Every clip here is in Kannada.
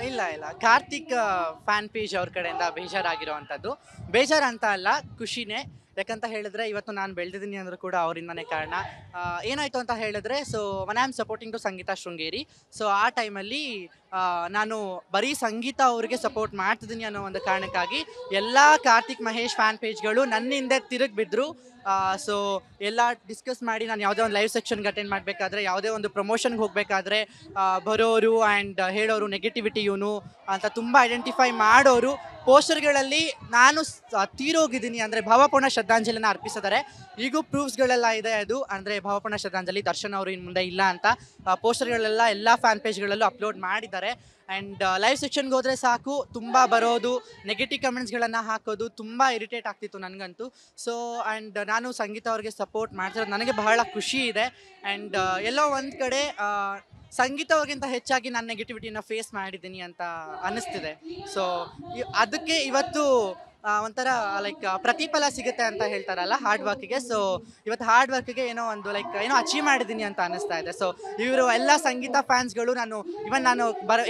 ಇಲ್ಲ ಇಲ್ಲ, ಕಾರ್ತಿಕ್ ಫ್ಯಾನ್ ಪೇಜ್ ಅವ್ರ ಕಡೆಯಿಂದ ಬೇಜಾರಾಗಿರೋವಂಥದ್ದು. ಬೇಜಾರು ಅಂತ ಅಲ್ಲ, ಖುಷಿನೇ. ಯಾಕಂತ ಹೇಳಿದ್ರೆ ಇವತ್ತು ನಾನು ಬೆಳೆದಿದ್ದೀನಿ ಅಂದರೂ ಕೂಡ ಅವರಿಂದನೇ ಕಾರಣ. ಏನಾಯಿತು ಅಂತ ಹೇಳಿದ್ರೆ, so one I am supporting to Sangeetha Sringeri. So ಆ ಟೈಮಲ್ಲಿ ನಾನು ಬರೀ ಸಂಗೀತ ಅವರಿಗೆ ಸಪೋರ್ಟ್ ಮಾಡ್ತಿದ್ದೀನಿ ಅನ್ನೋ ಒಂದು ಕಾರಣಕ್ಕಾಗಿ ಎಲ್ಲ ಕಾರ್ತಿಕ್ ಮಹೇಶ್ ಫ್ಯಾನ್ ಪೇಜ್ಗಳು ನನ್ನ ಹಿಂದೆ ತಿರುಗಿ ಬಿದ್ದರು. ಸೊ ಎಲ್ಲ ಡಿಸ್ಕಸ್ ಮಾಡಿ ನಾನು ಯಾವುದೇ ಒಂದು ಲೈವ್ ಸೆಕ್ಷನ್ಗೆ ಅಟೆಂಡ್ ಮಾಡಬೇಕಾದ್ರೆ, ಯಾವುದೇ ಒಂದು ಪ್ರಮೋಷನ್ಗೆ ಹೋಗಬೇಕಾದ್ರೆ ಬರೋರು ಆ್ಯಂಡ್ ಹೇಳೋರು ನೆಗೆಟಿವಿಟಿ ಇವನು ಅಂತ ತುಂಬ ಐಡೆಂಟಿಫೈ ಮಾಡೋರು. ಪೋಸ್ಟರ್ಗಳಲ್ಲಿ ನಾನು ತೀರೋಗಿದ್ದೀನಿ ಅಂದರೆ ಭಾವಪೂರ್ಣ ಶ್ರದ್ಧಾಂಜಲಿನ ಅರ್ಪಿಸಿದ್ದಾರೆ. ಈಗೂ ಪ್ರೂಫ್ಸ್ಗಳೆಲ್ಲ ಇದೆ. ಅದು ಅಂದರೆ ಭಾವಪೂರ್ಣ ಶ್ರದ್ಧಾಂಜಲಿ ದರ್ಶನ್ ಅವರು ಇನ್ನು ಮುಂದೆ ಇಲ್ಲ ಅಂತ ಪೋಸ್ಟರ್ಗಳೆಲ್ಲ ಎಲ್ಲ ಫ್ಯಾನ್ ಪೇಜ್ಗಳಲ್ಲೂ ಅಪ್ಲೋಡ್ ಮಾಡಿದ್ದಾರೆ. ಆ್ಯಂಡ್ ಲೈವ್ ಸೆಕ್ಷನ್ಗೆ ಹೋದರೆ ಸಾಕು ತುಂಬ ಬರೋದು, ನೆಗೆಟಿವ್ ಕಮೆಂಟ್ಸ್ಗಳನ್ನು ಹಾಕೋದು ತುಂಬ ಇರಿಟೇಟ್ ಆಗ್ತಿತ್ತು ನನಗಂತೂ. ಸೊ ಆ್ಯಂಡ್ ನಾನು ಸಂಗೀತ ಅವ್ರಿಗೆ ಸಪೋರ್ಟ್ ಮಾಡ್ತಿರೋದು ನನಗೆ ಬಹಳ ಖುಷಿ ಇದೆ. ಆ್ಯಂಡ್ ಎಲ್ಲೋ ಒಂದು ಕಡೆ ಸಂಗೀತ ಅವ್ರಿಗಿಂತ ಹೆಚ್ಚಾಗಿ ನಾನು ನೆಗೆಟಿವಿಟಿನ ಫೇಸ್ ಮಾಡಿದ್ದೀನಿ ಅಂತ ಅನ್ನಿಸ್ತಿದೆ. ಸೊ ಅದಕ್ಕೆ ಇವತ್ತು ಒಂಥರ ಲೈಕ್ ಪ್ರತಿಫಲ ಸಿಗುತ್ತೆ ಅಂತ ಹೇಳ್ತಾರಲ್ಲ ಹಾರ್ಡ್ ವರ್ಕಿಗೆ. ಸೊ ಇವತ್ತು ಹಾರ್ಡ್ ವರ್ಕಿಗೆ ಏನೋ ಒಂದು ಲೈಕ್ ಏನೋ ಅಚೀವ್ ಮಾಡಿದ್ದೀನಿ ಅಂತ ಅನ್ನಿಸ್ತಾ ಇದೆ. ಸೊ ಇವರು ಎಲ್ಲ ಸಂಗೀತ ಫ್ಯಾನ್ಸ್ಗಳು ನಾನು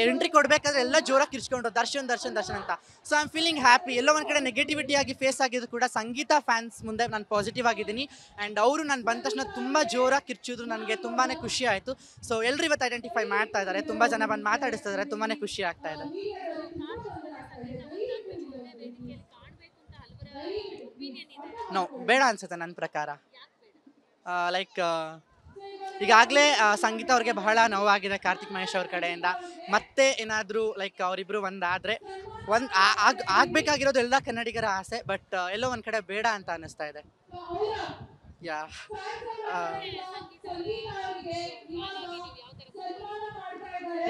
ಎಂಟ್ರಿ ಕೊಡಬೇಕಾದ್ರೆ ಎಲ್ಲ ಜೋರಾಗಿ ಕಿರ್ಚ್ಕೊಂಡ್ರು ದರ್ಶನ್ ದರ್ಶನ್ ದರ್ಶನ್ ಅಂತ. So I am feeling happy. ಎಲ್ಲೋ ಒಂದು ಕಡೆ ನೆಗೆಟಿವಿಟಿಯಾಗಿ ಫೇಸ್ ಆಗಿದ್ದು ಕೂಡ ಸಂಗೀತ ಫ್ಯಾನ್ಸ್ ಮುಂದೆ ನಾನು ಪಾಸಿಟಿವ್ ಆಗಿದ್ದೀನಿ. ಆ್ಯಂಡ್ ಅವರು ನಾನು ಬಂದ ತಕ್ಷಣ ತುಂಬ ಜೋರಾಗಿ ಕಿರ್ಚಿದ್ರು, ನನಗೆ ತುಂಬಾ ಖುಷಿ ಆಯಿತು. ಸೊ ಎಲ್ಲರೂ ಇವತ್ತು ಐಡೆಂಟಿಫೈ ಮಾಡ್ತಾ ಇದ್ದಾರೆ, ತುಂಬ ಜನ ಬಂದು ಮಾತಾಡಿಸ್ತಾ ಇದ್ದಾರೆ, ತುಂಬಾ ಖುಷಿ ಆಗ್ತಾ ಇದೆ. ನೋ, ಬೇಡ ಅನ್ಸುತ್ತೆ ನನ್ನ ಪ್ರಕಾರ. ಲೈಕ್ ಈಗಾಗಲೇ ಸಂಗೀತ ಅವ್ರಿಗೆ ಬಹಳ ನೋವಾಗಿದೆ ಕಾರ್ತಿಕ್ ಮಹೇಶ್ ಅವ್ರ ಕಡೆಯಿಂದ. ಮತ್ತೆ ಏನಾದರೂ ಲೈಕ್ ಅವರಿಬ್ಬರು ಒಂದಾದರೆ ಆಗಬೇಕಾಗಿರೋದು ಎಲ್ಲ ಕನ್ನಡಿಗರ ಆಸೆ. ಬಟ್ ಎಲ್ಲೋ ಒಂದು ಕಡೆ ಬೇಡ ಅಂತ ಅನ್ನಿಸ್ತಾ ಇದೆ. Yeah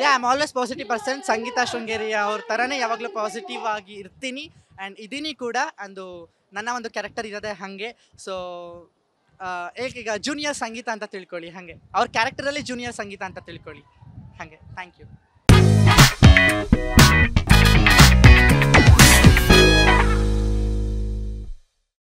I am always positive person. Sangeetha Sringeri ಅವ್ರ ಥರನೇ ಯಾವಾಗಲೂ ಪಾಸಿಟಿವ್ ಆಗಿ ಇರ್ತೀನಿ ಆ್ಯಂಡ್ ಇದೀನಿ ಕೂಡ. ಅಂದು ನನ್ನ ಒಂದು ಕ್ಯಾರೆಕ್ಟರ್ ಇರೋದೇ ಹಾಗೆ. ಸೊ ಈಗ ಜೂನಿಯರ್ ಸಂಗೀತ ಅಂತ ತಿಳ್ಕೊಳ್ಳಿ, ಹಾಗೆ ಅವ್ರ ಕ್ಯಾರೆಕ್ಟರಲ್ಲಿ ಜೂನಿಯರ್ ಸಂಗೀತ ಅಂತ ತಿಳ್ಕೊಳ್ಳಿ, ಹಾಗೆ. Thank you.